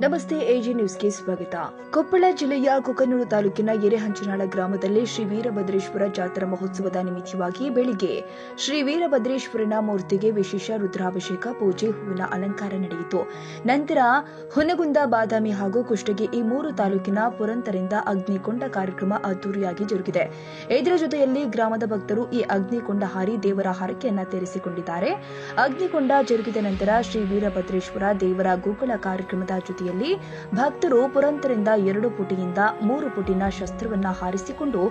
ನಮಸ್ತೆ, ಎಜಿ ನ್ಯೂಸ್ಗೆ ಸ್ವಾಗತ. ಕೊಪ್ಪಳ ಜಿಲ್ಲೆಯ ಕುಕನೂರು ತಾಲೂಕಿನ ಎರೆಹಂಚನಾಳ ಗ್ರಾಮದಲ್ಲಿ ಶ್ರೀ ವೀರಭದ್ರೇಶ್ವರ ಜಾತ್ರಾ ಮಹೋತ್ಸವದ ನಿಮಿತ್ತವಾಗಿ ಬೆಳಿಗ್ಗೆ ಶ್ರೀ ವೀರಭದ್ರೇಶ್ವರನ ಮೂರ್ತಿಗೆ ವಿಶೇಷ ರುದ್ರಾಭಿಷೇಕ, ಪೂಜೆ, ಹೂವಿನ ಅಲಂಕಾರ ನಡೆಯಿತು. ನಂತರ ಹುನಗುಂದ, ಬಾದಾಮಿ ಹಾಗೂ ಕುಷ್ಟಗಿ ಈ ಮೂರು ತಾಲೂಕಿನ ಪುರಂತರಿಂದ ಅಗ್ನಿಕೊಂಡ ಕಾರ್ಯಕ್ರಮ ಅದ್ದೂರಿಯಾಗಿ ಜರುಗಿದೆ. ಇದರ ಜೊತೆಯಲ್ಲಿ ಗ್ರಾಮದ ಭಕ್ತರು ಈ ಅಗ್ನಿಕೊಂಡ ಹಾರಿ ದೇವರ ಹರಕೆಯನ್ನ ತೀರಿಸಿಕೊಂಡಿದ್ದಾರೆ. ಅಗ್ನಿಕೊಂಡ ಜರುಗಿದ ನಂತರ ಶ್ರೀ ವೀರಭದ್ರೇಶ್ವರ ದೇವರ ಗೋಕುಳ ಕಾರ್ಯಕ್ರಮದ ಜೊತೆಯಲ್ಲಿ ಭಕ್ತರು ಪುರಂತರಿಂದ 2 ಪುಟಿಯಿಂದ 3 ಪುಟಿನ ಶಸ್ತ್ರವನ್ನ ಹಾರಿಸಿಕೊಂಡು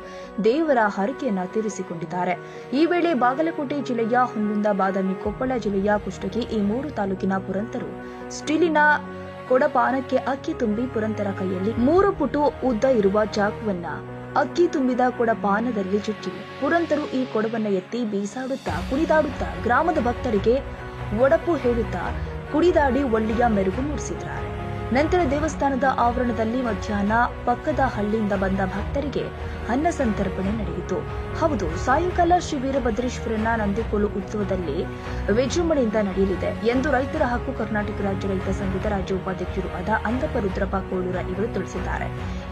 ದೇವರ ಹರಕೆಯನ್ನ ತೀರಿಸಿಕೊಂಡಿದ್ದಾರೆ. ಈ ವೇಳೆ ಬಾಗಲಕೋಟೆ ಜಿಲ್ಲೆಯ ಹುನಗುಂದ, ಬಾದಾಮಿ, ಕೊಪ್ಪಳ ಜಿಲ್ಲೆಯ ಕುಷ್ಟಗಿ ಈ ಮೂರು ತಾಲೂಕಿನ ಪುರಂತರು ಸ್ಟೀಲಿನ ಕೊಡಪಾನಕ್ಕೆ ಅಕ್ಕಿ ತುಂಬಿ ಪುರಂತರ ಕೈಯಲ್ಲಿ 3 ಪುಟು ಉದ್ದ ಇರುವ ಚಾಕುವನ್ನ ಅಕ್ಕಿ ತುಂಬಿದ ಕೊಡಪಾನದಲ್ಲಿ ಚುಚ್ಚಿ ಪುರಂತರು ಈ ಕೊಡವನ್ನ ಎತ್ತಿ ಬೀಸಾಡುತ್ತಾ ಕುಣಿದಾಡುತ್ತಾ ಗ್ರಾಮದ ಭಕ್ತರಿಗೆ ಒಡಪು ಹೇಳುತ್ತಾ ಕುಡಿದಾಡಿ ಒಳ್ಳೆಯ ಮೆರುಗು ಮೂಡಿಸಿದ್ದಾರೆ. ನಂತರ ದೇವಸ್ಥಾನದ ಆವರಣದಲ್ಲಿ ಮಧ್ಯಾಹ್ನ ಪಕ್ಕದ ಹಳ್ಳಿಯಿಂದ ಬಂದ ಭಕ್ತರಿಗೆ ಅನ್ನ ಸಂತರ್ಪಣೆ ನಡೆಯಿತು. ಹೌದು, ಸಾಯಂಕಾಲ ಶ್ರೀ ವೀರಭದ್ರೇಶ್ವರನ ನಂದಿಕೋಲು ಉತ್ಸವದಲ್ಲಿ ವಿಜೃಂಭಣೆಯಿಂದ ನಡೆಯಲಿದೆ ಎಂದು ರೈತರ ಹಕ್ಕು ಕರ್ನಾಟಕ ರಾಜ್ಯ ರೈತ ಸಂಘದ ರಾಜ್ಯ ಉಪಾಧ್ಯಕ್ಷರು ಆದ ಅಂದಪ್ಪ ರುದ್ರಪ್ಪ ಕೋಳೂರ ಇವರು ತಿಳಿಸಿದ್ದಾರೆ.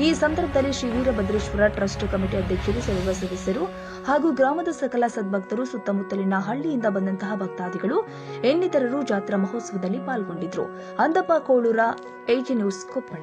ಈ ಸಂದರ್ಭದಲ್ಲಿ ಶ್ರೀ ವೀರಭದ್ರೇಶ್ವರ ಟ್ರಸ್ಟ್ ಕಮಿಟಿ ಅಧ್ಯಕ್ಷರು, ಸರ್ವ ಸದಸ್ಯರು ಹಾಗೂ ಗ್ರಾಮದ ಸಕಲ ಸದ್ಭಕ್ತರು, ಸುತ್ತಮುತ್ತಲಿನ ಹಳ್ಳಿಯಿಂದ ಬಂದಂತಹ ಭಕ್ತಾದಿಗಳು ಇನ್ನಿತರರು ಜಾತ್ರಾ ಮಹೋತ್ಸವದಲ್ಲಿ ಪಾಲ್ಗೊಂಡಿದ್ದರು. Andappa Kolur, AG news, Koppal.